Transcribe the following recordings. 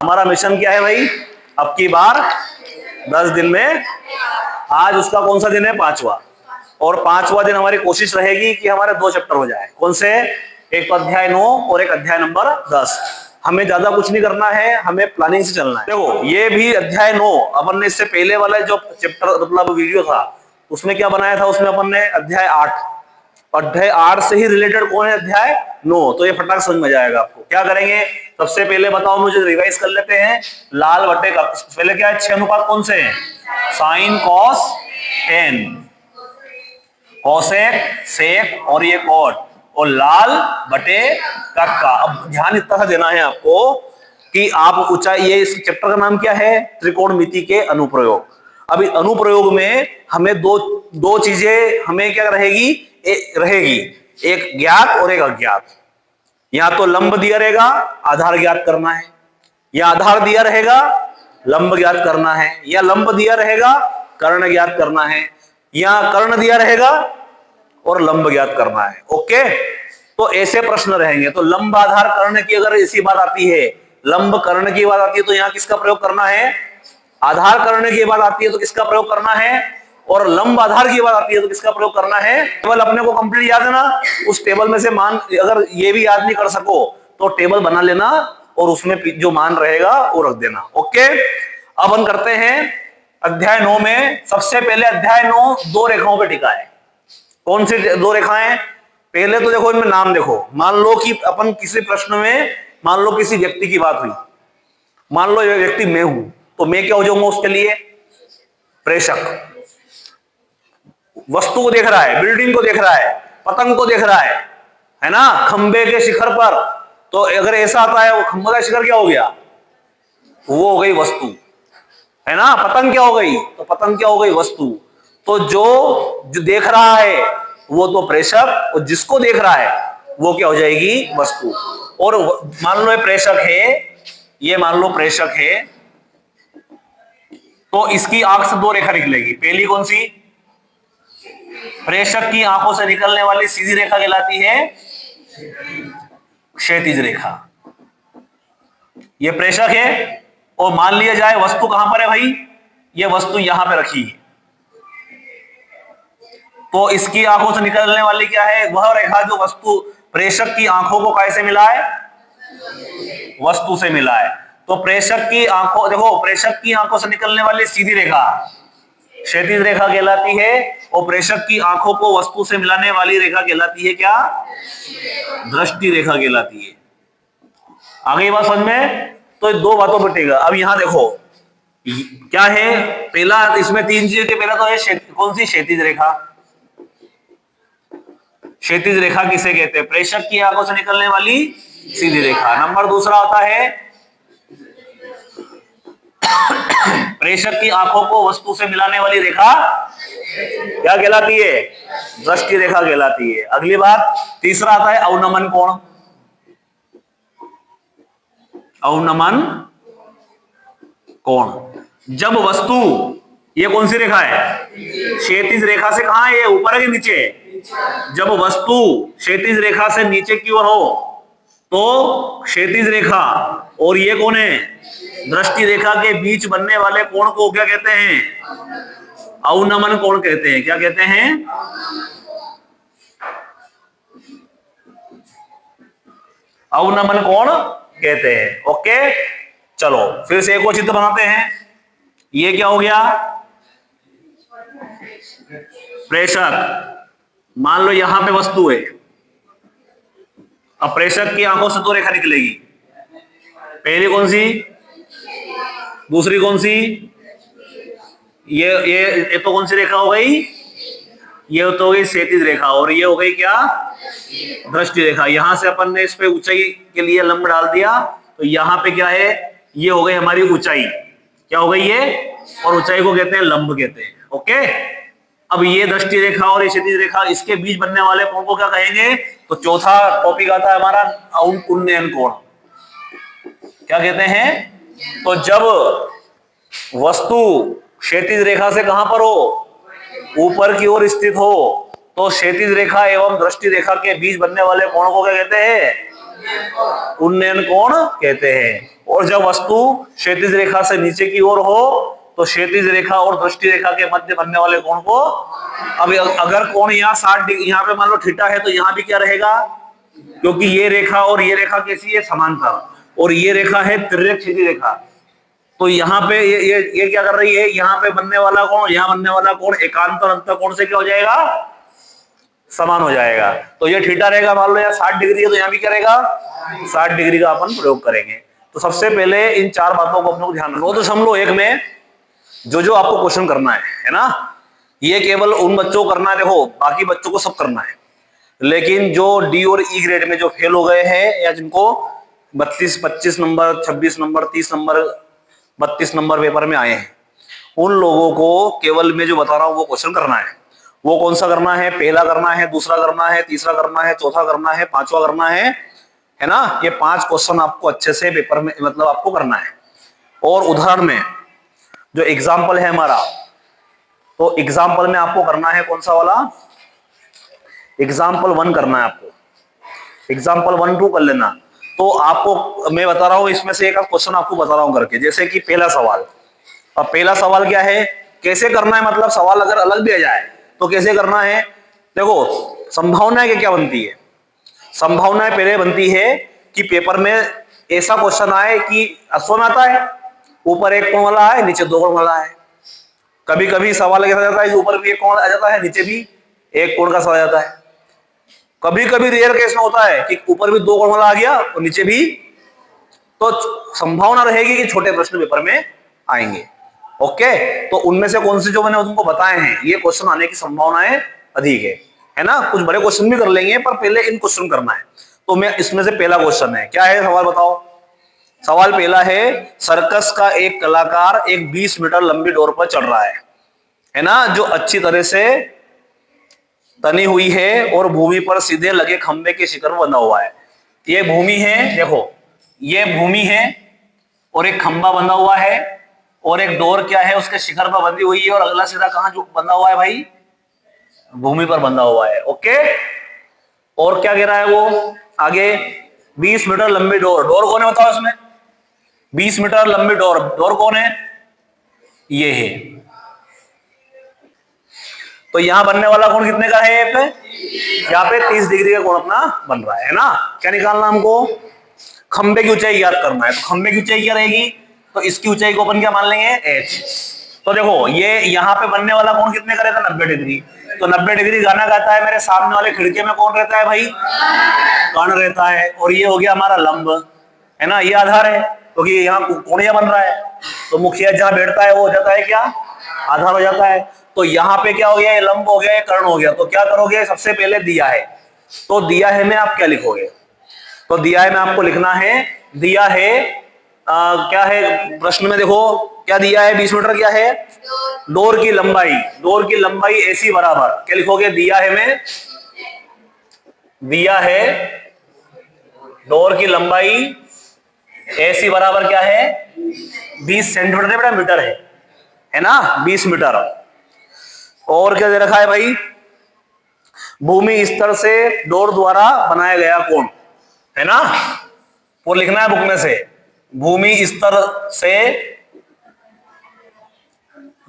हमारा मिशन क्या है भाई? अब की बार 10 दिन में, आज उसका कौन सा दिन है? 5वां। और 5वां दिन हमारी कोशिश रहेगी कि हमारे 2 चैप्टर हो जाए। कौन से? एक अध्याय 9 और एक अध्याय नंबर 10। हमें ज्यादा कुछ नहीं करना है, हमें प्लानिंग से चलना है। देखो ये भी अध्याय 9 अपन ने इससे पहले वाला जो चैप्टर मतलब वीडियो था उसमें क्या बनाया था? उसमें अपन ने अध्याय 8 से ही रिलेटेड कौन है? अध्याय 9। तो ये फटाक समझ में जाएगा आपको। क्या करेंगे? सबसे पहले बताओ मुझे, रिवाइज कर लेते हैं। लाल बटे का पहले क्या है? 6 अनुपात कौन से हैं? साइन, कॉस, टेन, कॉसेक, सेक और ये कॉट, और लाल बटे कक्का। अब ध्यान इतना सा देना है आपको कि आप ऊंचाई, ये इस चैप्टर का नाम क्या है? त्रिकोणमिति के अनुप्रयोग। अभी अनुप्रयोग में हमें दो चीजें हमें क्या रहेगी? एक ज्ञात और एक अज्ञात। या तो लंब दिया रहेगा, आधार ज्ञात करना है, या आधार दिया रहेगा, लंब ज्ञात करना है, या लंब दिया रहेगा, कर्ण ज्ञात करना है, या कर्ण दिया रहेगा और लंब ज्ञात करना है। ओके, तो ऐसे प्रश्न रहेंगे। तो लंब आधार कर्ण की अगर ऐसी बात आती है, लंब कर्ण की बात आती है, तो यहां किसका प्रयोग करना है? आधार कर्ण की बात आती है तो किसका प्रयोग करना है? और लंब आधार की बात आती है तो किसका प्रयोग करना है? टेबल अपने को कंप्लीट याद है ना? उस टेबल में से मान, अगर ये भी याद नहीं कर सको तो टेबल बना लेना और उसमें जो मान रहेगा वो रख देना। ओके, अब हम करते हैं अध्याय 9 में। सबसे पहले अध्याय 9 2 रेखाओं पे टिका है। कौन सी 2 रेखाएं? पहले तो देखो इनमें नाम देखो। मान लो कि अपन किसी प्रश्न में, मान लो किसी व्यक्ति की बात हुई, मान लो ये व्यक्ति मैं हूं, तो मैं क्या हो जाऊंगा उसके लिए? प्रेषक। वस्तु को देख रहा है, बिल्डिंग को देख रहा है, पतंग को देख रहा है ना, खंबे के शिखर पर। तो अगर ऐसा आता है, वो खंबे का शिखर क्या हो गया? वो हो गई वस्तु, है ना। पतंग क्या हो गई? तो पतंग क्या हो गई? वस्तु। तो जो देख रहा है वो तो प्रेषक, और जिसको देख रहा है वो क्या हो जाएगी? वस्तु। और मान लो ये प्रेषक है, ये मान लो प्रेषक है, तो इसकी आंख से 2 रेखा निकलेगी। पहली कौन सी? प्रेषक की आंखों से निकलने वाली सीधी रेखा कहलाती है क्षैतिज रेखा। ये प्रेषक है, और मान लिया जाए वस्तु कहां पर है भाई? ये वस्तु यहां पे रखी है, तो इसकी आंखों से निकलने वाली क्या है? वह रेखा जो वस्तु प्रेषक की आंखों को कैसे मिला है? वस्तु से मिला है। तो प्रेषक की आंखों, देखो प्रेषक की आंखों से निकलने वाली सीधी रेखा क्षैतिज रेखा कहलाती है, और प्रेषक की आंखों को वस्तु से मिलाने वाली रेखा कहलाती है क्या? दृष्टि रेखा कहलाती है। आगे बात समझ में? तो 2 बातों पर टेगा। अब यहां देखो क्या है? पहला, इसमें 3 चीजें थी। पहला तो है कौन सी? क्षैतिज रेखा। क्षैतिज रेखा किसे कहते हैं? प्रेषक की आंखों से निकलने वाली सीधी रेखा। नंबर दूसरा होता है प्रेषक की आंखों को वस्तु से मिलाने वाली रेखा क्या कहलाती है? दृष्टि रेखा कहलाती है। अगली बात, तीसरा आता है अवनमन कोण। अवनमन कोण, जब वस्तु, ये कौन सी रेखा है? क्षैतिज रेखा से कहां है? ये ऊपर है कि नीचे? जब वस्तु क्षैतिज रेखा से नीचे की ओर हो तो क्षैतिज रेखा और ये कौन है? दृष्टि रेखा के बीच बनने वाले कोण को क्या कहते हैं? अवनमन कोण कहते हैं। क्या कहते हैं? अवनमन कोण कहते हैं। ओके, चलो फिर से एक और चित्र बनाते हैं। ये क्या हो गया? प्रेषक। मान लो यहां पे वस्तु है, अब प्रेषक की आंखों से 2 रेखा निकलेगी। पहली कौन सी? दूसरी कौन सी? ये तो कौन सी रेखा हो गई? ये तो हो गई क्षैतिज रेखा, और ये हो गई क्या? दृष्टि रेखा। यहां से अपन ने इस पे ऊंचाई के लिए लंब डाल दिया, तो यहां पे क्या है? ये हो गई हमारी ऊंचाई। क्या हो गई ये? और ऊंचाई को कहते हैं लंब कहते हैं। ओके, अब ये दृष्टि रेखा और ये क्षैतिज रेखा, इसके बीच बनने वाले कोण को क्या कहेंगे? तो चौथा टॉपिक आता है हमारा उन्नयन कोण। क्या कहते हैं? तो जब वस्तु क्षैतिज रेखा से कहां पर हो? ऊपर की ओर स्थित हो, तो क्षैतिज रेखा एवं दृष्टि रेखा के बीच बनने वाले कोण को क्या कहते हैं? उन्नयन कोण कहते हैं। और जब वस्तु क्षैतिज रेखा से नीचे की ओर हो तो क्षैतिज रेखा और दृष्टि रेखा के मध्य बनने वाले कोण को, अब अगर कोण यहाँ 60 डिग्री, यहाँ पे मान लो थीटा है, तो यहाँ भी क्या रहेगा, क्योंकि ये रेखा और ये रेखा कैसी है, समांतर, और ये रेखा है तिर्यक क्षैतिज रेखा, तो यहाँ पे ये क्या कर रही है, यहाँ पे बनने वाला कोण, यहाँ बनने वाला कोण एकांतर अंतर कोण से क्या हो जाएगा, समान हो जाएगा। तो ये थीटा रहेगा, मान लो यहाँ 60 डिग्री है, तो यहाँ भी क्या रहेगा 60 डिग्री का अपन प्रयोग करेंगे। तो सबसे पहले इन चार बातों को अपने को ध्यान रखो। 9.1 में जो आपको क्वेश्चन करना है ना, ये केवल उन बच्चों को करना है, देखो बाकी बच्चों को सब करना है, लेकिन जो डी और ई ग्रेड में जो फेल हो गए हैं, या जिनको 32, 25 number, 26 number, 30 number, 32 number paper में आए हैं, उन लोगों को केवल मैं जो बता रहा हूं वो क्वेश्चन करना है। वो कौन सा करना है, पहला करना है, दूसरा करना है, तीसरा करना है, चौथा करना है, पांचवा करना है ना। ये 5 क्वेश्चन आपको अच्छे से पेपर में मतलब आपको करना है। और उदाहरण में जो एग्जाम्पल है हमारा, तो एग्जाम्पल में आपको करना है कौन सा वाला, एग्जाम्पल 1 करना है आपको, एग्जाम्पल 1, 2 कर लेना। तो आपको मैं बता रहा हूं, इसमें से एक क्वेश्चन आपको बता रहा हूं करके, जैसे कि पहला सवाल। अब पहला सवाल क्या है, कैसे करना है, मतलब सवाल अगर अलग भी आ जाए तो कैसे करना है। देखो संभावनाएं क्या बनती है, संभावनाएं पहले बनती है कि पेपर में ऐसा क्वेश्चन आए कि अश्व में आता है, ऊपर एक कोण वाला है, नीचे 2 कोण वाला है। कभी कभी सवाल ऐसा जाता है कि ऊपर भी एक कोण आ जाता है, नीचे भी एक कोण का सवाल आ जाता है। कभी कभी रेयर केस में होता है कि ऊपर भी 2 कोण वाला आ गया और नीचे भी, तो संभावना रहेगी कि छोटे प्रश्न पेपर में आएंगे। ओके, तो उनमें से कौन से जो मैंने तुमको बताए हैं, ये क्वेश्चन आने की संभावनाएं अधिक है ना। कुछ बड़े क्वेश्चन भी कर लेंगे, पर पहले इन क्वेश्चन करना है। तो मैं इसमें से पहला क्वेश्चन है, क्या है सवाल बताओ। सवाल पहला है, सर्कस का एक कलाकार एक 20 मीटर लंबी डोर पर चढ़ रहा है ना, जो अच्छी तरह से तनी हुई है और भूमि पर सीधे लगे खंबे के शिखर बंधा हुआ है। ये भूमि है, देखो ये भूमि है और एक खंबा बंधा हुआ है, और एक डोर क्या है उसके शिखर पर बंधी हुई है, और अगला सीधा कहां जो बंधा हुआ है भाई, भूमि पर बंधा हुआ है। ओके, और क्या कह रहा है वो आगे, 20 मीटर लंबी डोर, डोर कौन है बताओ इसमें, 20 मीटर लंबी डोर, डोर कौन है, ये है। तो यहां बनने वाला कोण कितने का है, यहाँ पे 30 डिग्री का कोण अपना बन रहा है ना। क्या निकालना हमको, खंबे की ऊंचाई ज्ञात करना है। तो खंबे की ऊंचाई क्या रहेगी, तो इसकी ऊंचाई को अपन क्या मान लेंगे, h। तो देखो ये यहाँ पे बनने वाला कोण कितने का रहता है, 90 डिग्री। तो 90 डिग्री गाना गाता है, मेरे सामने वाले खिड़की में कौन रहता है भाई, कर्ण रहता है। और ये हो गया हमारा लंब, है ना, ये आधार है, क्योंकि तो यहाँ कोणिया बन रहा है, तो मुखिया जहां बैठता है वो हो जाता है क्या, आधार हो जाता है। तो यहाँ पे क्या हो गया, ये लंब हो गया, ये कर्ण हो गया। तो क्या करोगे, सबसे पहले दिया है, तो दिया है में आप क्या लिखोगे, तो दिया है में आपको लिखना है, दिया है क्या है प्रश्न में, देखो क्या दिया है, 20 मीटर क्या है, डोर की लंबाई, डोर की लंबाई ऐसी बराबर, क्या लिखोगे, दिया है में, दिया है डोर की लंबाई ऐसी बराबर क्या है, 20 सेंटीमीटर बेटा, मीटर है ना, 20 मीटर। और क्या दे रखा है भाई, भूमि स्तर से डोर द्वारा बनाया गया कोण, है ना, वो लिखना है बुक में से, भूमि स्तर से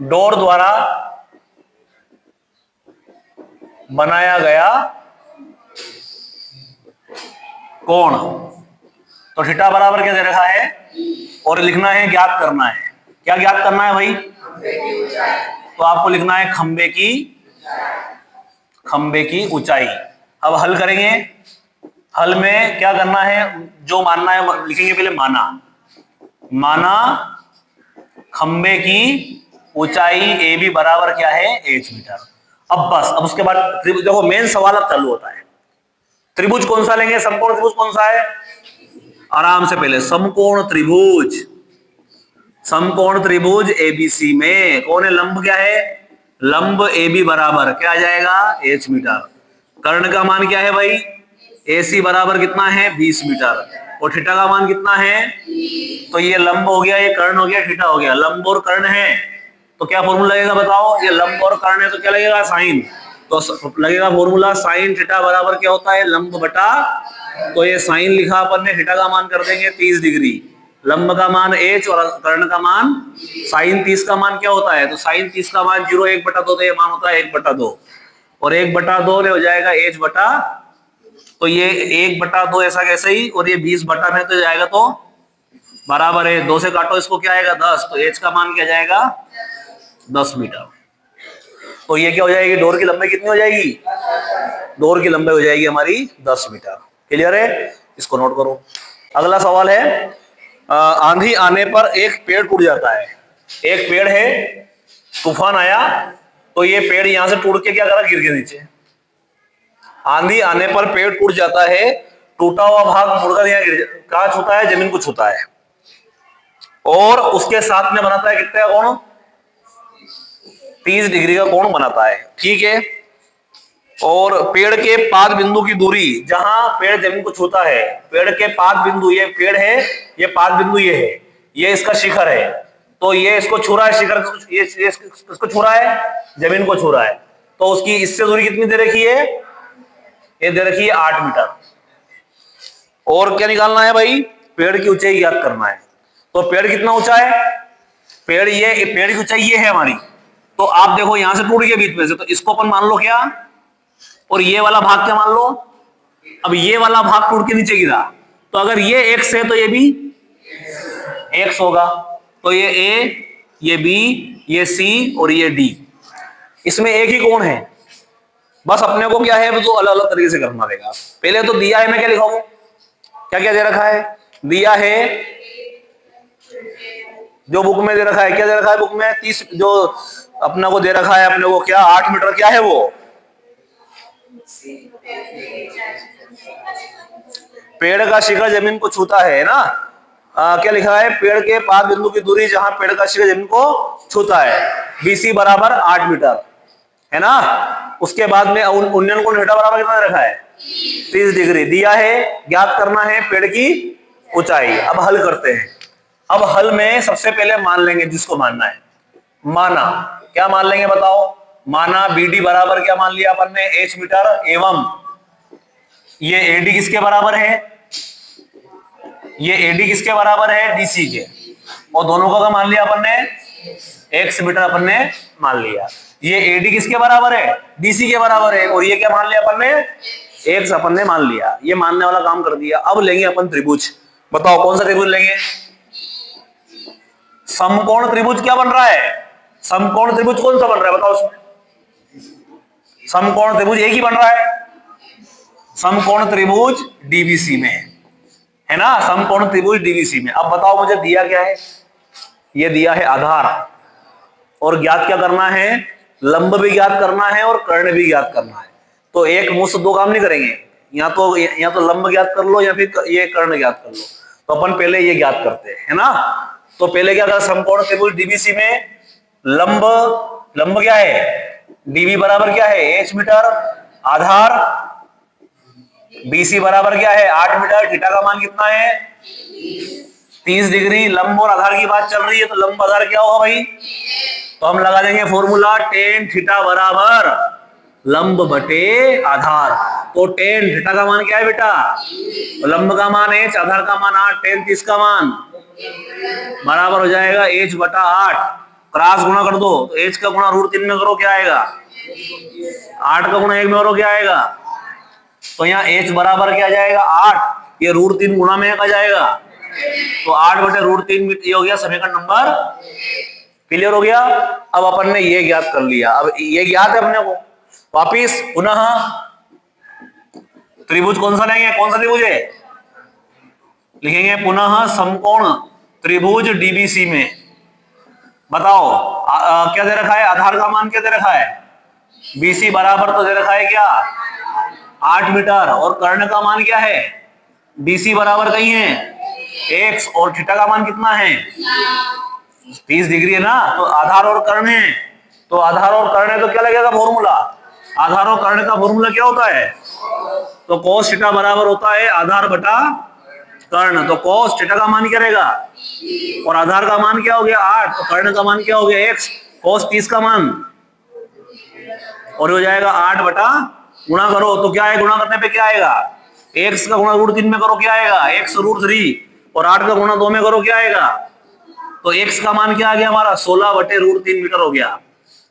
डोर द्वारा बनाया गया कोण। तो थीटा बराबर क्या दे रखा है, और लिखना है, ज्ञात करना है, क्या ज्ञात करना है भाई, तो आपको लिखना है खंबे की ऊंचाई। अब हल करेंगे, हल में क्या करना है, जो मानना है लिखेंगे, पहले माना खंबे की ऊंचाई ए बी बराबर क्या है, h मीटर। अब बस, अब उसके बाद देखो मेन सवाल अब चालू होता है, त्रिभुज कौन सा लेंगे, समकोण त्रिभुज कौन सा है, आराम से पहले समकोण त्रिभुज एबीसी में कौन है, लंब क्या है, लंब AB बराबर क्या आ जाएगा, h मीटर। कर्ण का मान क्या है भाई, AC बराबर कितना है, 20 मीटर, और थीटा का मान कितना है, तो ये लंब हो गया, ये कर्ण हो गया, थीटा हो गया। लंब और कर्ण है तो क्या फॉर्मूला लगेगा बताओ, ये लंब और कर्ण है तो क्या लगेगा, साइन। तो लगेगा फॉर्मूला साइन थीटा बराबर क्या होता है, लंब बटा, तो ये साइन लिखा अपन ने, थीटा का मान कर देंगे 30 डिग्री, लंब का मान h और कर्ण का मान साइन 30 का मान क्या होता है, तो साइन 30 का मान 0 1/2 तो ये मान होता है 1/2 और 1/2 हो जाएगा h बटा, तो ये 1/2 ऐसा कैसे ही, और ये 20 बटा में तो जाएगा तो बराबर है 2 से काटो इसको क्या आएगा 10, तो h का मान क्या जाएगा 10 मीटर। तो ये क्या हो जाएगी, डोर की लंबाई कितनी हो जाएगी, डोर की लंबाई हो जाएगी हमारी 10 मीटर। क्लियर है, इसको नोट करो। अगला सवाल है, आंधी आने पर एक पेड़ टूट जाता है। एक पेड़ है, तूफान आया तो ये पेड़ यहां से टूट के क्या करा, गिर गया नीचे। आंधी आने पर पेड़ टूट जाता है, टूटा हुआ भाग मुड़कर यहाँ गिर कहां छूता है, जमीन को छूता है और उसके साथ में बनाता है कितना कोण, 30 डिग्री का कोण बनाता है। ठीक है, और पेड़ के पाद बिंदु की दूरी, जहां पेड़ जमीन को छूता है, पेड़ के पाद बिंदु, ये पेड़ है, ये पाद बिंदु ये है, ये इसका शिखर है, तो ये इसको छू रहा है, शिखर ये इसको छू रहा है, जमीन को छू रहा है, तो उसकी इससे दूरी कितनी दे रखी है, ये दे रखी है 8 मीटर। और क्या निकालना है भाई, पेड़ की ऊंचाई ज्ञात करना है। तो पेड़ कितना ऊंचा है, पेड़ की ऊंचाई ये है हमारी, तो आप देखो यहां से टूट गया बीच में से, तो इसको अपन मान लो क्या, और ये वाला भाग क्या मान लो, अब ये वाला भाग टूट के नीचे गिरा, तो अगर ये x है तो ये भी x होगा, तो ये a, ये b, ये c और ये d, इसमें एक ही कोण है, बस अपने को क्या है वो अलग अलग तरीके से करना रहेगा। पहले तो दिया है, मैं क्या लिखाऊंगा, क्या क्या दे रखा है, दिया है जो बुक में दे रखा है, क्या दे रखा है बुक में, 30 जो अपना को दे रखा है, अपने को क्या 8 मीटर क्या है वो, पेड़ का शिखर जमीन को छूता है ना, क्या लिखा है, पेड़ के पाद बिंदु की दूरी जहां पेड़ का शिखर जमीन को छूता है, BC बराबर 8 मीटर है ना। उसके बाद में उन्नयन कोण थीटा बराबर कितना दे रखा है, 30 डिग्री दिया है, ज्ञात करना है पेड़ की ऊंचाई। अब हल करते हैं। अब हल में सबसे पहले मान लेंगे जिसको मानना है, माना क्या मान लेंगे बताओ, माना BD बराबर क्या मान लिया अपन ने, h मीटर, एवं ये AD किसके बराबर है, ये AD किसके बराबर है, DC के, और दोनों का मान लिया अपन ने x मीटर अपन ने मान लिया। ये AD किसके बराबर है, DC के बराबर है, और ये क्या मान लिया अपन ने, x अपन ने मान लिया। ये मानने वाला काम कर दिया। अब लेंगे अपन त्रिभुज, बताओ कौन सा त्रिभुज लेंगे, समकोण त्रिभुज क्या बन रहा है, समकोण त्रिभुज कौन सा बन रहा है बताओ, उसमें समकोण त्रिभुज एक ही बन रहा है, समकोण त्रिभुज DBC में है ना, समकोण त्रिभुज DBC में। अब बताओ मुझे दिया क्या है, ये दिया है आधार, और ज्ञात क्या करना है, लंब भी ज्ञात करना है और कर्ण भी ज्ञात करना है। तो एक मुंह से दो काम नहीं करेंगे, या तो लंब ज्ञात कर लो या फिर ये कर्ण ज्ञात कर लो। तो अपन पहले ये ज्ञात करते हैं है ना। तो पहले क्या कर, समकोण त्रिभुज DBC में लंब क्या है, DB बराबर क्या है, h मीटर, आधार BC बराबर क्या है 8 मीटर, थीटा का मान कितना है 30 डिग्री। लंब और आधार की बात चल रही है, तो लंब आधार क्या होगा भाई, तो हम लगा देंगे फॉर्मूला tan थीटा बराबर लंब बटे आधार। तो tan थीटा का मान क्या है बेटा, तो लंब का मान h, आधार का मान 8, tan 30 का मान बराबर हो जाएगा h बटा 8, क्रॉस गुणा कर दो, तो h का गुणा √3 में करो क्या आएगा, 8 का गुणा 1 में करो क्या आएगा, तो यहाँ h बराबर क्या जाएगा 8, ये √3 गुणा में आ जाएगा, तो 8 बटे √3 ये हो गया समीकरण नंबर। क्लियर हो गया। अब अपन ने ये ज्ञात कर लिया, अब ये ज्ञात है अपने को, वापिस पुनः त्रिभुज कौन सा लेंगे, कौन सा त्रिभुज है, लिखेंगे पुनः समकोण त्रिभुज DBC में। बताओ क्या दे रखा है, आधार का मान क्या दे रखा है, BC बराबर तो दे रखा है क्या 8 मीटर, और कर्ण का मान क्या है, BC बराबर कहीं है x, और थीटा का मान कितना है 30 डिग्री है ना। तो आधार और कर्ण है, तो आधार और कर्ण है तो क्या लगेगा फॉर्मूला, आधार और कर्ण का फॉर्मूला क्या होता है, तो cos थीटा बराबर होता है आधार बटा कर्ण। तो cos थीटा का मान क्या रहेगा, और आधार का मान क्या हो गया 8, तो कर्ण का मान क्या हो गया x, cos 30 का मान, और हो जाएगा 8 बटा गुणा करो, तो क्या है गुणा करने पे क्या आएगा, x का गुणा √3 में करो क्या आएगा, x √3, और 8 का गुणा 2 में करो, क्या आएगा? तो x का मान क्या आ गया हमारा? 16/√3 मीटर हो गया।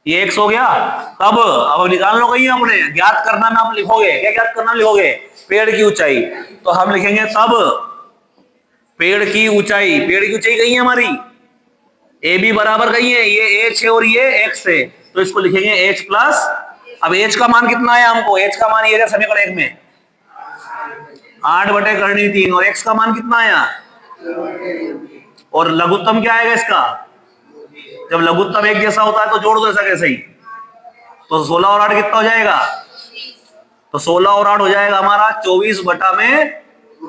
ये x हो गया। कब? अब निकाल लो कहीं अपने, ज्ञात करना में आप लिखोगे, क्या ज्ञात करना लिखोगे? पेड़ की ऊंचाई। तो हम लिखेंगे तब पेड़ की ऊंचाई कहीं है हमारी, ए बी बराबर कहीं है, ये h है और ये x है, तो इसको लिखेंगे h प्लस। अब h का मान कितना है हमको? h का मान ये समीकरण 1 में 8/√3 और x का मान कितना आया? और लघुत्तम क्या आएगा इसका? जब लघुत्तम एक जैसा होता है तो जोड़ दो ऐसा कैसे ही। तो 16 और 8 कितना हो जाएगा? तो 16 और 8 हो जाएगा हमारा 24 बटा में,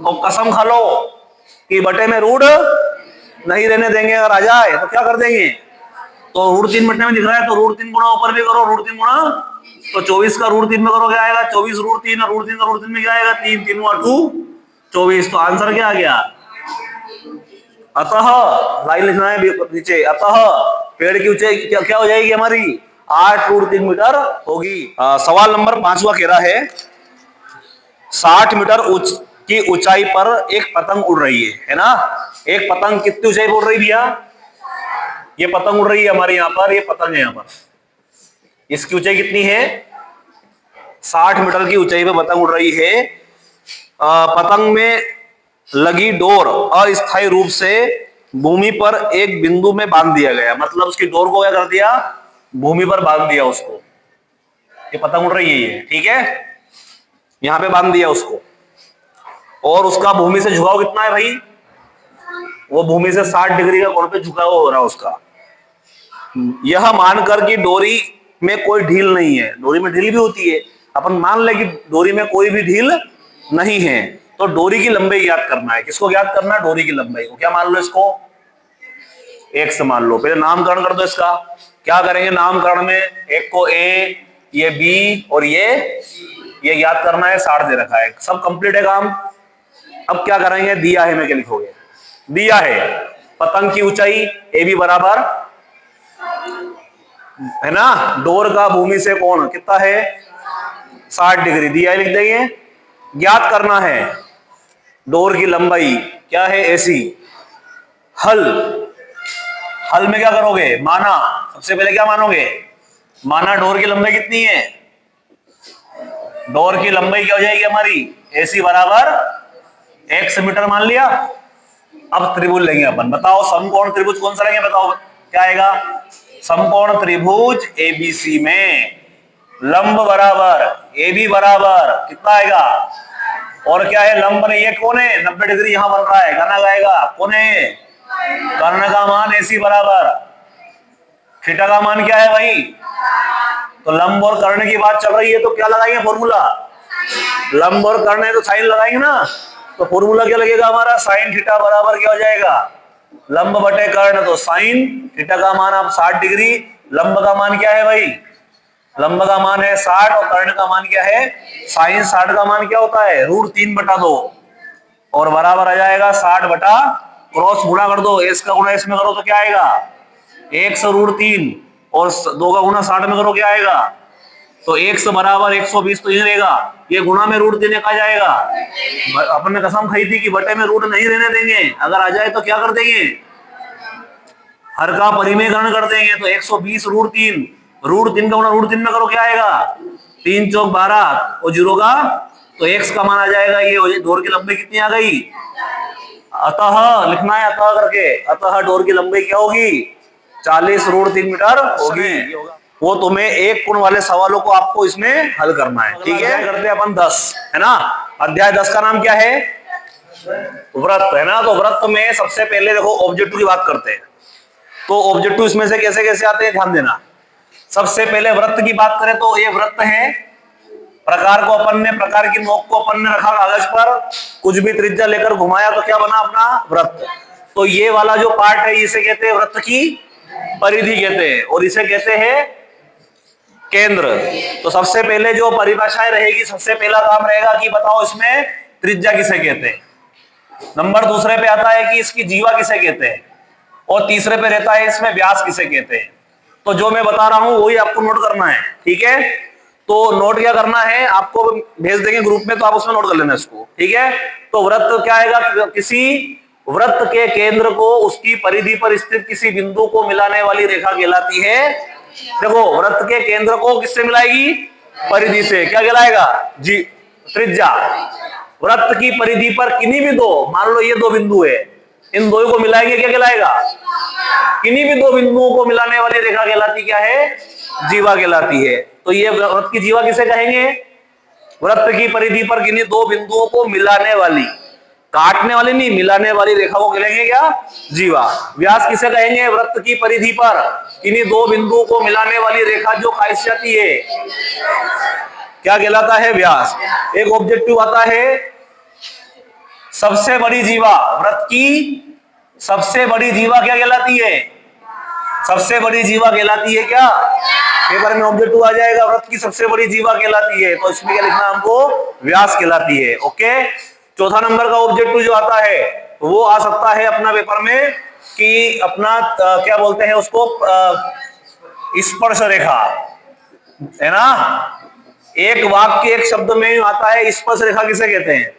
और कसम खा लो कि बटे में रूट नहीं रहने देंगे। अगर आ जाए तो क्या कर देंगे? तो √3 बटे में दिख रहा है तो √3 गुणा ऊपर भी करो, √3 गुणा, तो 24 का √3 में करो, क्या आएगा? 24 √3 और √3 का √3 में क्या आएगा? 3 3 2 24। तो आंसर क्या आ गया? अतः लाइन लिखना है नीचे, अतः पेड़ की ऊंचाई क्या हो जाएगी हमारी? 8√3 मीटर होगी। सवाल नंबर 5वां कह रहा है 60 मीटर की ऊंचाई पर एक पतंग उड़ रही है ना? एक पतंग कितनी ऊंचाई पर उड़ रही भैया? ये पतंग उड़ रही है हमारे यहाँ पर, ये पतंग है यहाँ पर, इसकी ऊंचाई कितनी है? 60 मीटर की ऊंचाई पर पतंग उड़ रही है। पतंग में लगी डोर अस्थायी रूप से भूमि पर एक बिंदु में बांध दिया गया, मतलब उसकी डोर को क्या कर दिया? भूमि पर बांध दिया उसको। ये पतंग उड़ रही है ये, ठीक है, यहां पे बांध दिया उसको, और उसका भूमि से झुकाव कितना है भाई? वो भूमि से 60 डिग्री का कोण पे झुकाव हो रहा है उसका। यह मानकर कि डोरी में कोई ढील नहीं है, डोरी में ढील भी होती है, अपन मान ले कि डोरी में कोई भी ढील नहीं है, तो डोरी की लंबाई ज्ञात करना है। किसको ज्ञात करना है? डोरी की लंबाई को। क्या मान लो इसको? x मान लो। पहले नामकरण कर दो इसका। क्या करेंगे नामकरण में? एक को a, ये b और ये याद करना है। 60 दे रखा है, सब कंप्लीट है काम। अब क्या करेंगे? दिया है में क्या लिखोगे? दिया है पतंग की ऊंचाई ए बी बराबर है ना, डोर का भूमि से कोण कितना है? 60 डिग्री। दिया लिख देंगे। ज्ञात करना है डोर की लंबाई, क्या है? एसी। हल में क्या करोगे? माना, सबसे पहले क्या मानोगे? माना डोर की लंबाई कितनी है? डोर की लंबाई क्या हो जाएगी हमारी? एसी बराबर x मीटर मान लिया। अब त्रिभुज लेंगे अपन, बताओ समकोण त्रिभुज कौन सा लेंगे? बताओ क्या आएगा? समकोण त्रिभुज एबीसी में लंब बराबर AB बराबर कितना आएगा? और क्या है? लंब ने, ये कौन है? 90 डिग्री यहां बन रहा है, कर्ण का आएगा। कौन है? कर्ण का मान AC बराबर, थीटा का मान क्या है भाई? तो लंब और कर्ण की बात चल रही है, तो क्या लगाएंगे फॉर्मूला? लंब और कर्ण है तो साइन लगाएंगे ना, तो फॉर्मूला क्या लगेगा हमारा? साइन थीटा बराबर क्या हो जाएगा? लंब बटे कर्ण, तो साइन थीटा का मान आप 60 डिग्री, लंब का मान क्या है भाई? लंब का मान है 60 और कर्ण का मान क्या है? साइन 60 का मान क्या होता है? √3/2 और बराबर आ जाएगा 60 बटा क्रॉस गुणा कर दो, s का गुणा इसमें करो तो क्या आएगा? 100√3 और 2 का गुणा 60 में करो क्या आएगा? तो 100 बराबर 120 तो ये रहेगा, ये गुणा में रूट देने का जाएगा। अपन ने कसम खाई थी कि बटे में रूट नहीं रहने देंगे, अगर आ जाए तो क्या कर देंगे? हर का परिमेयकरण कर देंगे। तो 120 √3, √3 का गुणा √3 में करो क्या आएगा? 3 चौक 12 और 0 का, तो x का मान आ जाएगा ये। डोर की लंबाई कितनी आ गई? अतः लिखना है, अतः करके, अतः डोर की लंबाई क्या होगी? 40 √3 मीटर होगी। वो तुम्हें एक कोण वाले सवालों को आपको इसमें हल करना है, ठीक है? करते हैं अपन 10, है ना? अध्याय 10 का नाम क्या है? व्रत, है ना? तो व्रत में सबसे पहले देखो ऑब्जेक्टिव की बात करते हैं। तो ऑब्जेक्टिव इसमें से कैसे कैसे आते हैं ध्यान देना। सबसे पहले व्रत की बात करें तो ये व्रत है, प्रकार को अपन ने, प्रकार की नोक को अपन ने रखा कागज पर, कुछ भी त्रिज्या लेकर घुमाया तो क्या बना अपना? व्रत। तो ये वाला जो पार्ट है इसे कहते हैं वृत्त की परिधि कहते हैं, और इसे कहते हैं केंद्र। तो सबसे पहले जो परिभाषाएं रहेगी, सबसे पहला काम रहेगा कि बताओ इसमें त्रिज्या किसे कहते हैं। नंबर दूसरे पे आता है कि इसकी जीवा किसे कहते हैं, और तीसरे पे रहता है इसमें व्यास किसे कहते हैं। तो जो मैं बता रहा हूं वही आपको नोट करना है, ठीक है? तो नोट क्या करना है, आपको भेज देंगे ग्रुप में, तो आप उसमें नोट कर लेना इसको, ठीक है? तो व्रत क्या आएगा? किसी वृत्त के केंद्र को उसकी परिधि पर स्थित किसी बिंदु को मिलाने वाली रेखा कहलाती है। देखो, वृत्त के केंद्र को किससे मिलाएगी? परिधि से। क्या कहलाएगा? जी, त्रिज्या। वृत्त की परिधि पर किन्हीं भी दो, मान लो ये दो बिंदु है, इन दो को मिलाएंगे, क्या कहलाएगा? किन्हीं भी दो बिंदुओं को मिलाने वाली रेखा कहलाती क्या है? जीवा कहलाती है। तो ये वृत्त की जीवा किसे कहेंगे? वृत्त की परिधि पर किन्हीं दो बिंदुओं को मिलाने वाली, काटने वाली नहीं, मिलाने वाली रेखा को कहेंगे क्या? जीवा। व्यास किसे कहेंगे? वृत्त की परिधि पर किन्हीं दो बिंदुओं को मिलाने वाली रेखा जो खाई जाती है, क्या कहलाता है? व्यास। एक ऑब्जेक्टिव आता है, सबसे बड़ी जीवा। वृत्त की सबसे बड़ी जीवा क्या कहलाती है? सबसे बड़ी जीवा कहलाती है क्या? पेपर में ऑब्जेक्टिव आ जाएगा, वृत्त की सबसे बड़ी जीवा कहलाती है, तो इसमें क्या लिखना हमको? व्यास कहलाती है। ओके। चौथा नंबर का ऑब्जेक्टिव जो आता है वो आ सकता है अपना पेपर में कि अपना क्या बोलते हैं उसको, स्पर्श रेखा, है ना। एक वाक्य एक शब्द में आता है, स्पर्श रेखा किसे कहते हैं?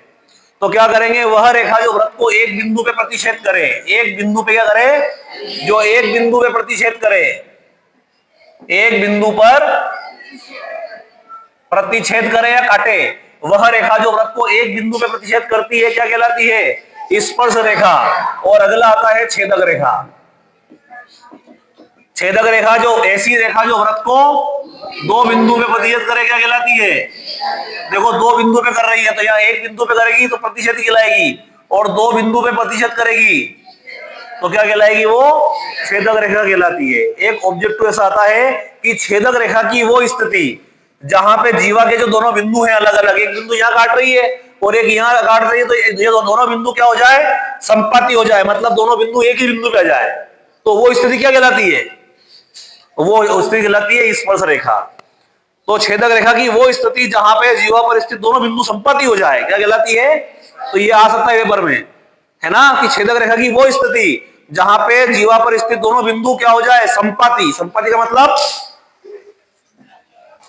तो क्या करेंगे? वह रेखा जो वृत्त को एक बिंदु पे प्रतिच्छेद करे। एक बिंदु पे क्या करे? जो एक बिंदु पे प्रतिच्छेद करे, एक बिंदु पर प्रतिच्छेद करे या काटे, वह रेखा जो वृत्त को एक बिंदु पे प्रतिच्छेद करती है क्या कहलाती है? स्पर्श रेखा। और अगला आता है छेदक रेखा। छेदक रेखा जो ऐसी रेखा जो वृत्त को दो बिंदु पे प्रतिच्छेद करे क्या कहलाती है? देखो, दो बिंदु पे कर रही है तो यहाँ एक बिंदु पे करेगी तो प्रतिच्छेद कहलाएगी, और दो बिंदु पे प्रतिच्छेद करेगी तो क्या कहलाएगी? वो छेदक रेखा कहलाती है। एक ऑब्जेक्टिव ऐसा आता है कि छेदक रेखा की वो स्थिति जहां पे जीवा के जो दोनों बिंदु हैं अलग अलग, एक बिंदु यहाँ काट रही है और एक यहाँ काट रही है, तो ये दोनों बिंदु क्या हो जाए? संपाती हो जाए, मतलब दोनों बिंदु एक ही बिंदु पे आ जाए, तो वो स्थिति क्या कहलाती है? वो स्थिति कहलाती है स्पर्श रेखा। तो छेदक रेखा की वो स्थिति जहां पे जीवा पर स्थित दोनों बिंदु संपाती हो जाए क्या कहलाती है? तो ये आ सकता है पेपर में, है ना, कि छेदक रेखा की वो स्थिति जहां पे जीवा पर स्थित दोनों बिंदु क्या हो जाए? संपाती। संपाती का मतलब,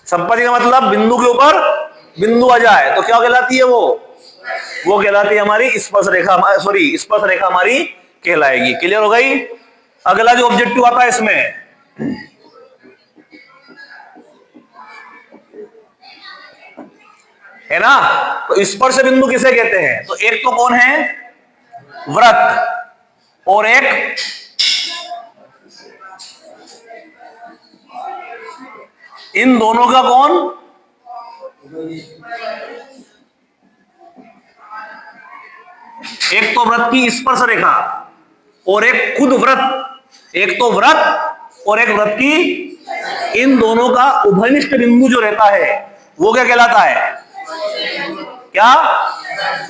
संपाती का मतलब बिंदु के ऊपर बिंदु आ जाए, तो क्या कहलाती है? वो कहलाती है हमारी स्पर्श रेखा, सॉरी स्पर्श रेखा हमारी कहलाएगी। क्लियर हो गई? अगला जो ऑब्जेक्टिव आता है इसमें, है ना, तो स्पर्श बिंदु किसे कहते हैं? तो एक तो कौन है? वृत्त, और एक इन दोनों का कौन? एक तो वृत्त की स्पर्श रेखा और एक खुद वृत्त। एक तो वृत्त और एक वृत्त की, इन दोनों का उभयनिष्ठ बिंदु जो रहता है वो क्या कहलाता है? क्या?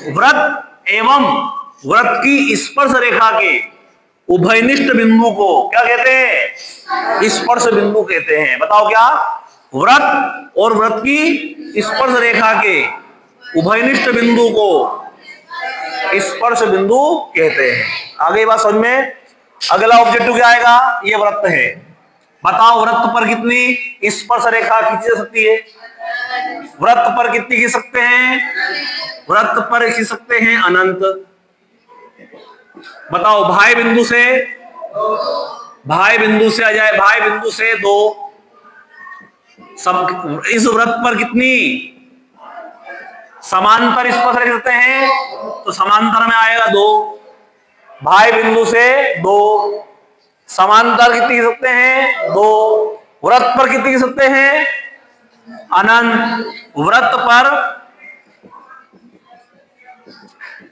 वृत्त एवं वृत्त की स्पर्श रेखा के उभयनिष्ठ बिंदु को क्या कहते हैं? स्पर्श बिंदु कहते हैं। बताओ क्या? वृत्त और वृत्त की स्पर्श रेखा के उभयनिष्ठ बिंदु को स्पर्श बिंदु कहते हैं। आगे बात समझ में? अगला ऑब्जेक्टिव क्या आएगा? ये वृत्त है। बताओ, वृत्त पर कितनी स्पर्श रेखा खींची जा सकती है? वृत्त पर कितनी खींच सकते हैं? वृत्त पर खींच सकते हैं अनंत। बताओ, भाई बिंदु से आ जाए, भाई बिंदु से दो, सब इस वृत्त पर कितनी समांतर स्पर्श रख सकते हैं? तो समांतर में आएगा दो। भाई बिंदु से दो, समांतर कितनी खींच सकते हैं? दो। वृत्त पर कितनी खींच सकते हैं? अनंत। वृत्त पर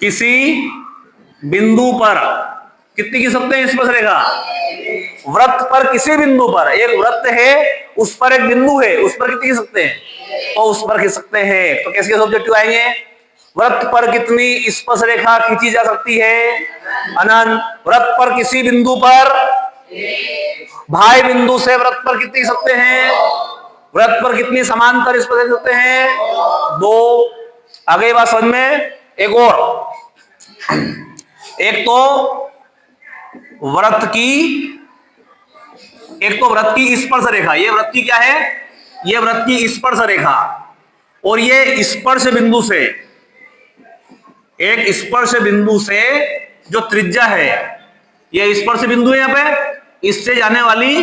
किसी बिंदु पर कितनी खींच सकते हैं स्पर्श रेखा? वृत्त पर किसी बिंदु पर, एक वृत्त है उस पर एक बिंदु है, उस पर कितनी खींच सकते हैं? तो उस पर खींच सकते हैं। तो कैसे ऑब्जेक्टिव आएंगे? वृत्त पर कितनी स्पर्श रेखा खींची जा सकती है? अनंत। वृत्त पर किसी बिंदु पर, भाई बिंदु से वृत्त पर कितनी खींच सकते हैं? वृत्त पर कितनी समांतर स्पर्श रख सकते हैं? दो। आगे बात समझ में? एक और, एक तो वृत्त की स्पर्श रेखा, ये वृत्त की क्या है? ये वृत्त की स्पर्श रेखा, और ये स्पर्श बिंदु से, एक स्पर्श बिंदु से जो त्रिज्या है, ये स्पर्श बिंदु है यहाँ पे, इससे जाने वाली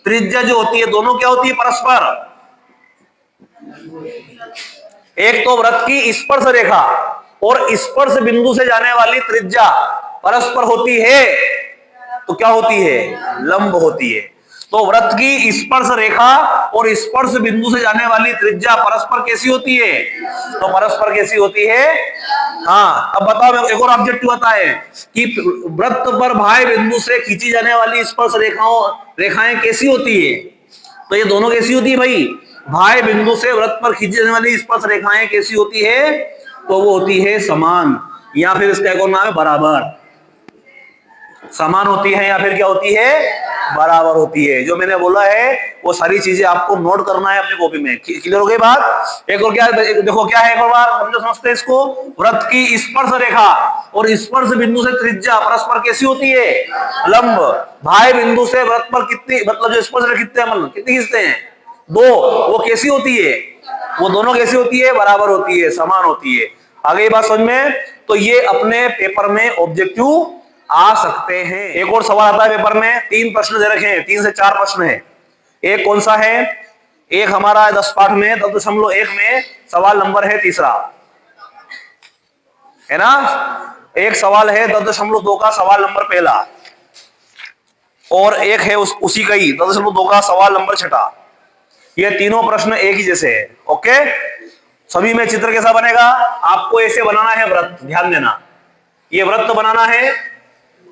त्रिज्या जो होती है, दोनों क्या होती है? परस्पर। एक तो वृत्त की स्पर्श रेखा और स्पर्श बिंदु से जाने वाली त्रिज्या परस्पर होती है तो क्या होती है? लंब होती है। तो वृत्त की स्पर्श रेखा और स्पर्श बिंदु से जाने वाली त्रिज्या परस्पर कैसी होती है? तो परस्पर कैसी होती है? हाँ, अब बताओ, एक और ऑब्जेक्टिव आता है कि वृत्त पर बाह्य बिंदु से खींची जाने वाली स्पर्श रेखाएं कैसी होती है? तो ये दोनों कैसी होती है भाई? बाह्य बिंदु से वृत्त पर खींची जाने वाली स्पर्श रेखाएं कैसी होती है? तो वो होती है समान, या फिर इसका एक और नाम है बराबर। समान होती है या फिर क्या होती है? बराबर होती है। जो मैंने बोला है वो सारी चीजें आपको नोट करना है अपनी कॉपी में। क्लियर हो गई बात? एक और क्या, देखो क्या है, एक और बार समझो, समझते हैं इसको। वृत्त की स्पर्श रेखा और स्पर्श बिंदु से त्रिज्या परस्पर कैसी होती है? लंब। बाह्य बिंदु से वृत्त पर कितनी, मतलब जो स्पर्श रेखा कितनी खींचते हैं? 2। वो कैसी होती है? वो दोनों कैसी होती है? बराबर होती है, समान होती है। आगे ये बात समझ में? तो ये अपने पेपर में ऑब्जेक्टिव आ सकते हैं। एक और सवाल आता है पेपर में, 3 प्रश्न दे रखे हैं, 3 से 4 प्रश्न है। एक कौन सा है? एक हमारा 10 पाठ में 10.1 में सवाल नंबर है 3, है ना। एक सवाल है 10.2 का सवाल नंबर 1, और एक है उसी का ही 10.2 का सवाल नंबर 6। ये तीनों प्रश्न एक ही जैसे है। ओके, सभी में चित्र कैसा बनेगा? आपको ऐसे बनाना है वृत्त, ध्यान देना। ये वृत्त बनाना है,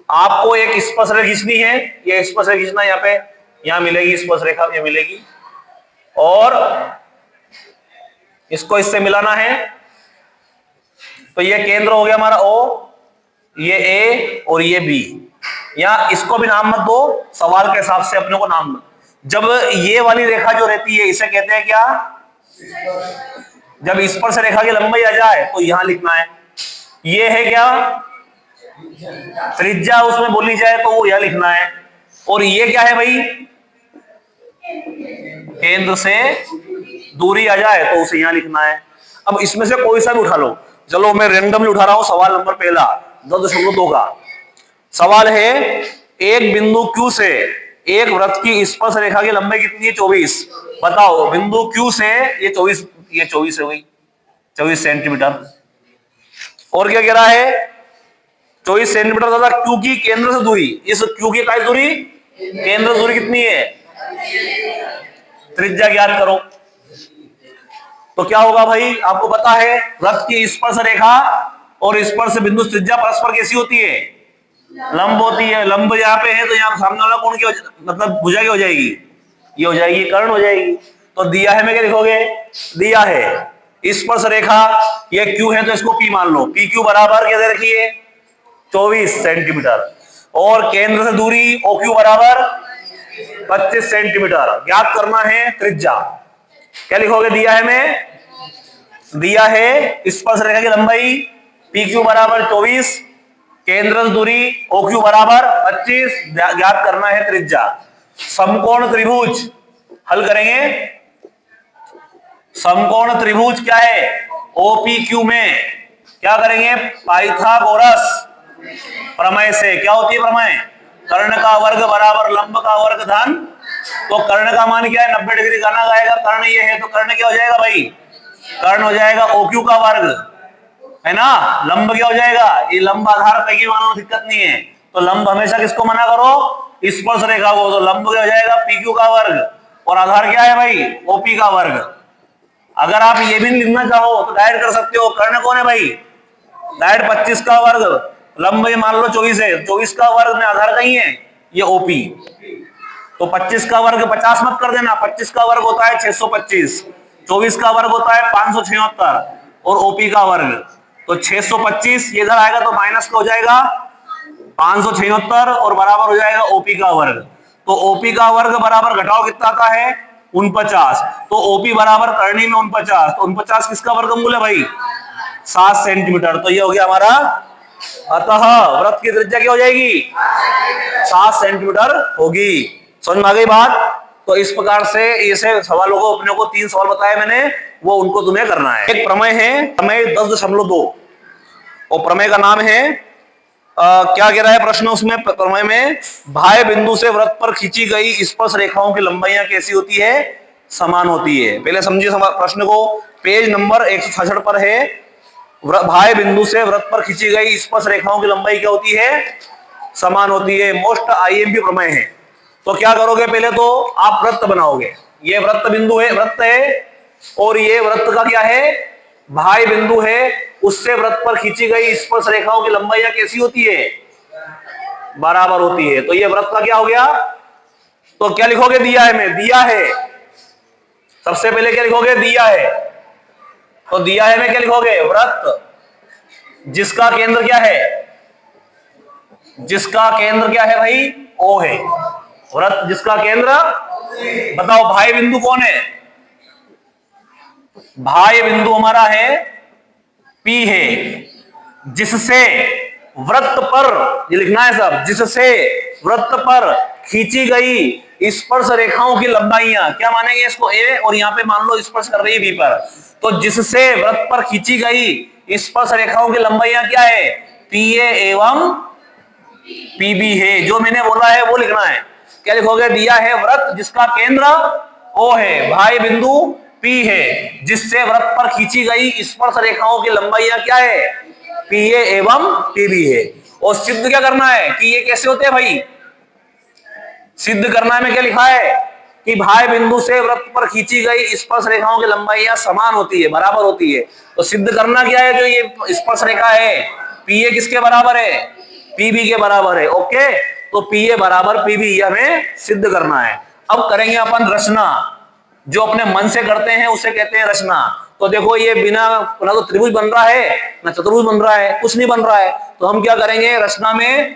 आपको एक स्पर्श रेखा खींचनी है। ये स्पर्श रेखा खींचना, यहाँ पे, यहाँ मिलेगी स्पर्श रेखा, ये मिलेगी, और इसको इससे मिलाना है। तो ये केंद्र हो गया हमारा O, ये A और ये B। या इसको भी नाम मत दो, सवाल के हिसाब से अपने को नाम दो। जब ये वाली रेखा जो रहती है, इसे कहते हैं क्या? जब स्पर्श रेखा की लंबाई आ जाए तो यहां लिखना है। ये है क्या? त्रिज्या उसमें बोलनी जाए तो वो यह लिखना है। और ये क्या है भाई? केंद्र से दूरी आ जाए तो उसे यहां लिखना है। अब इसमें से कोई सा भी उठा लो। चलो मैं रेंडमली उठा रहा हूं। सवाल नंबर 1 10.2 का सवाल है, एक बिंदु Q से एक वृत्त की स्पर्श रेखा की लंबाई कितनी है? 24। बताओ, बिंदु Q से ये 24 है भाई, 24 सेंटीमीटर। और क्या कह रहा है? 24 सेंटीमीटर ज्यादा Q की केंद्र से दूरी। इस Q की काय दूरी? केंद्र से दूरी कितनी है? त्रिज्या ज्ञात करो। तो क्या होगा भाई? आपको पता है वृत्त की स्पर्श रेखा और स्पर्श बिंदु त्रिज्या परस्पर कैसी होती है? लंब होती है। लंब यहाँ पे है तो यहाँ सामने वाला कोण की मतलब भुजा की हो जाएगी, ये हो जाएगी, कर्ण हो जाएगी। तो दिया है में क्या लिखोगे? दिया है स्पर्श रेखा, ये Q है तो इसको P मान लो। PQ बराबर क्या दे रखी है? 24 सेंटीमीटर। और केंद्र से दूरी OQ बराबर 25 सेंटीमीटर। ज्ञात करना है त्रिज्या। क्या लिखोगे? दिया है में, दिया है स्पर्श रेखा की लंबाई PQ बराबर 24, केंद्र से दूरी OQ बराबर 25, ज्ञात करना है त्रिज्या। समकोण त्रिभुज हल करेंगे। समकोण त्रिभुज क्या है? OPQ में क्या करेंगे? पाइथागोरस प्रमेय से। क्या होती है प्रमेय? कर्ण का वर्ग बराबर लंब का वर्ग धन। तो कर्ण का मान क्या है? 90 डिग्री गाना गाएगा। कर्ण ये है तो कर्ण क्या हो जाएगा भाई? कर्ण हो जाएगा OQ का वर्ग, है ना। लंब क्या हो जाएगा? ये लंब आधार पैकी मान लो, दिक्कत नहीं है। तो लंब हमेशा किसको मना करो? स्पर्श रेखा को। तो लंब क्या हो जाएगा? PQ का वर्ग, और आधार क्या है भाई? OP का वर्ग। अगर आप ये भी लिखना चाहो तो डायरेक्ट कर सकते हो। कर्ण कौन है भाई? डायरेक्ट 25 का वर्ग, लंब ये मान लो 24 है, 24 का वर्ग में आधार कहीं है, ये OP। तो 25 का वर्ग 50 मत कर देना। 25 का वर्ग होता है 625, 24 का वर्ग होता है 576, और OP का वर्ग तो 625। ये इधर आएगा तो माइनस का हो जाएगा 576, और बराबर हो जाएगा OP का वर्ग। तो OP का वर्ग बराबर घटाओ कितना आता है? 49। तो OP बराबर करनी में 49, तो 49 किसका वर्गमूल है भाई? 7 सेंटीमीटर। तो ये हो गया हमारा। अतः वृत्त की त्रिज्या क्या हो जाएगी? 7 सेंटीमीटर होगी। समझ में आ गई बात? तो इस प्रकार से ऐसे सवालों को, अपने को 3 सवाल बताए मैंने, वो उनको तुम्हें करना है। एक प्रमेय है, प्रमेय 10.2, और प्रमेय का नाम है क्या कह रहा है प्रश्न उसमें प्रमेय में? बाह्य बिंदु से वृत्त पर खींची गई स्पर्श रेखाओं की लंबाइयां कैसी होती है? समान होती है। पहले समझिए प्रश्न को। पेज नंबर 166 पर है। बाह्य बिंदु से वृत्त पर खींची गई स्पर्श रेखाओं की लंबाई क्या होती है? समान होती है। मोस्ट आईएमपी प्रमेय है। तो क्या करोगे? पहले तो आप वृत्त बनाओगे। ये वृत्त बिंदु है, वृत्त है, और ये वृत्त का क्या है? बाह्य बिंदु है। उससे वृत्त पर खींची गई स्पर्श रेखाओं की लंबाइयां कैसी होती है? बराबर होती है। तो ये वृत्त का क्या हो गया? तो क्या लिखोगे? दिया है में, दिया है। सबसे पहले क्या लिखोगे? दिया है। तो दिया है में क्या लिखोगे? वृत्त जिसका केंद्र क्या है? जिसका केंद्र क्या है भाई? ओ है। वृत्त जिसका केंद्र, बताओ बाह्य बिंदु कौन है? बाह्य बिंदु हमारा है P है, जिससे वृत्त पर, ये लिखना है सब, जिससे वृत्त पर खींची गई स्पर्श रेखाओं की लंबाइयां, क्या मानेंगे इसको? ए, और यहां पे मान लो स्पर्श कर रही है B पर, तो जिससे वृत्त पर खींची गई स्पर्श रेखाओं की लंबाइयां क्या है? PA एवं PB है। जो मैंने बोला है वो लिखना है। क्या लिखोगे? दिया है वृत्त जिसका केंद्र O है, बाह्य बिंदु P है, जिससे वृत्त पर खींची गई स्पर्श रेखाओं की लंबाइयां क्या है? PA एवं PB है। और सिद्ध क्या करना है कि ये कैसे होते हैं भाई? सिद्ध करना में क्या लिखा है कि बाह्य बिंदु से वृत्त पर खींची गई स्पर्श रेखाओं की लंबाइयां समान होती है, बराबर होती है। तो सिद्ध करना क्या है? जो ये स्पर्श रेखा है PA किसके बराबर है? PB के बराबर है। ओके, तो PA बराबर PB हमें सिद्ध करना है। अब करेंगे अपन रचना। जो अपने मन से करते हैं उसे कहते हैं रचना। तो देखो ये बिना ना तो त्रिभुज बन रहा है ना चतुर्भुज बन रहा है, कुछ नहीं बन रहा है। तो हम क्या करेंगे? रचना में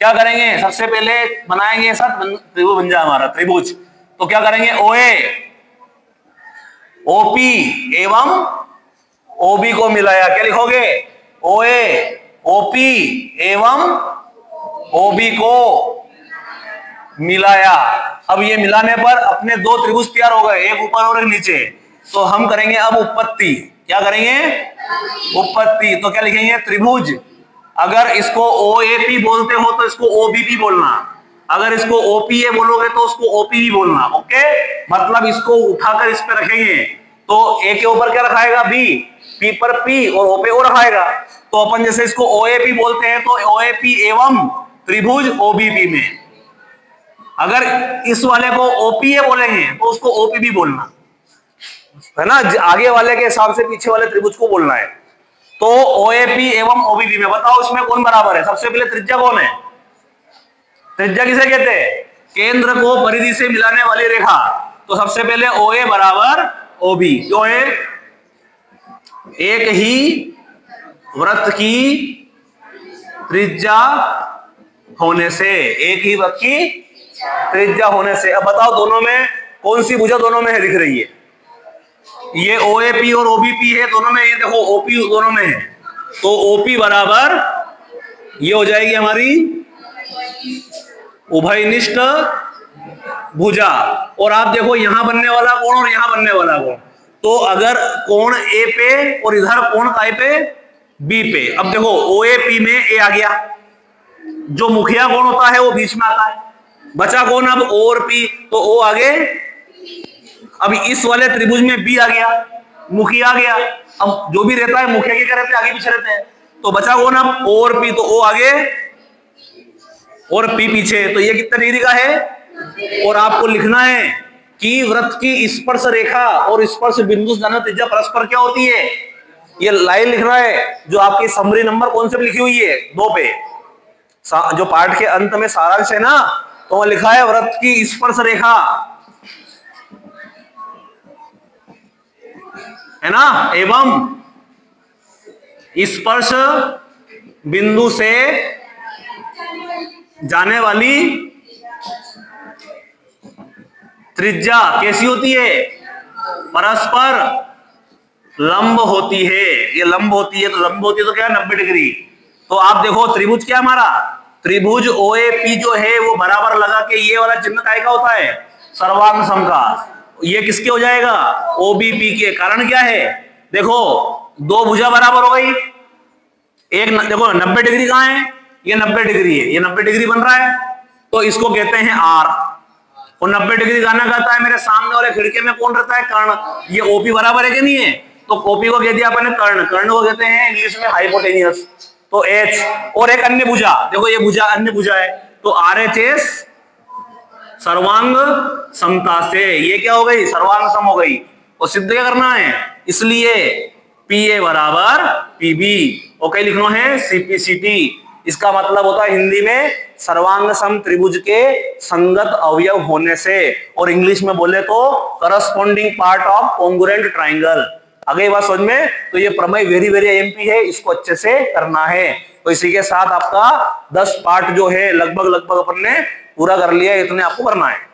क्या करेंगे? सबसे पहले बनाएंगे सब त्रिभुज बन जाए हमारा त्रिभुज। तो क्या करेंगे? OA OP एवं OB को मिलाया। क्या लिखोगे? OA OP एवं OB को मिलाया। अब ये मिलाने पर अपने दो त्रिभुज तैयार हो गए, एक ऊपर और एक नीचे। तो हम करेंगे अब उत्पत्ति। क्या करेंगे? उत्पत्ति। तो क्या लिखेंगे? त्रिभुज। अगर इसको OAP बोलते हो तो इसको OBP बोलना, अगर इसको OPA बोलोगे तो उसको OPB बोलना। ओके, मतलब इसको उठाकर इस पे रखेंगे तो A के ऊपर क्या रखाएगा? B, P पर P और O पे O रखाएगा। तो अपन जैसे इसको OAP बोलते हैं तो OAP एवं त्रिभुज OBP में, अगर इस वाले को OPA बोलेंगे तो उसको OPB बोलना है ना, आगे वाले के हिसाब से पीछे वाले त्रिभुज को बोलना है। तो OAP एवं OBB में बताओ इसमें कौन बराबर है? सबसे पहले त्रिज्या कौन है? त्रिज्या किसे कहते हैं? केंद्र को परिधि से मिलाने वाली रेखा। तो सबसे पहले OA बराबर OB, जो है एक ही वृत्त की त्रिज्या होने से, एक ही वृत्त की त्रिज्या होने से। अब बताओ दोनों में कौन सी भुजा दोनों में है? दिख रही है ये OAP और OBP है दोनों में। ये देखो OP दोनों में है, तो OP बराबर ये हो जाएगी हमारी उभयनिष्ठ भुजा। और आप देखो यहां बनने वाला कोण और यहां बनने वाला कोण, तो अगर कोण A पे और इधर कोण काय पे? B पे। अब देखो OAP में A आ गया, जो मुखिया कोण होता है वो बीच में आता है, बचा कौन अब? O और P, तो O आगे। अब इस वाले त्रिभुज में B आ गया, मुखिया आ गया। अब जो भी रहता है मुखिया के क्या रहते हैं? आगे पीछे रहते हैं। तो बचा कौन अब? O और P, तो O आगे और P पीछे। तो ये कितने डिग्री का है? और आपको लिखना है कि वृत्त की स्पर्श रेखा और स्पर्श बिंदु से त्रिज्या परस्पर क्या होती है? ये लाइन लिखना है, जो आपकी समरी नंबर कौन से लिखी हुई है? 2 पे। जो पाठ के अंत में सारांश है ना, तो वह लिखा है वृत्त की स्पर्श रेखा, है ना, एवं स्पर्श बिंदु से जाने वाली त्रिज्या कैसी होती है? परस्पर लंब होती है। ये लंब होती है, तो लंब होती है तो क्या? 90 डिग्री। तो आप देखो त्रिभुज क्या हमारा? त्रिभुज OAP जो है वो बराबर लगा के ये वाला चिन्ह काय का होता है? सर्वांग सम का। ये किसके हो जाएगा? OBP के। कारण क्या है? देखो दो भुजा बराबर हो गई, एक देखो 90 डिग्री कहां है? ये 90 डिग्री है, ये 90 डिग्री बन रहा है, तो इसको कहते हैं आर। और 90 डिग्री गाना गाता है, मेरे सामने वाले खिड़की में कौन रहता है? कर्ण। ये ओपी बराबर है कि नहीं है? तो ओपी को कह दिया अपन ने कर्ण, कर्ण को कहते हैं इंग्लिश में हाइपोटेनियस, तो एच। और एक अन्य भुजा, देखो ये भुजा अन्य भुजा है, तो आर एच एस सर्वांग समता से ये क्या हो गई? सर्वांग सम हो गई। और सिद्ध क्या करना है? इसलिए पी ए बराबर पीबी, ओके लिखना है सीपीसीटी। इसका मतलब होता है हिंदी में सर्वांग सम त्रिभुज के संगत अवयव होने से, और इंग्लिश में बोले तो corresponding part of congruent triangle. अगली बात समझ में? तो ये प्रमेय वेरी वेरी एमपी है, इसको अच्छे से करना है। तो इसी के साथ आपका 10 पार्ट जो है लगभग अपन ने पूरा कर लिया, इतने आपको करना है।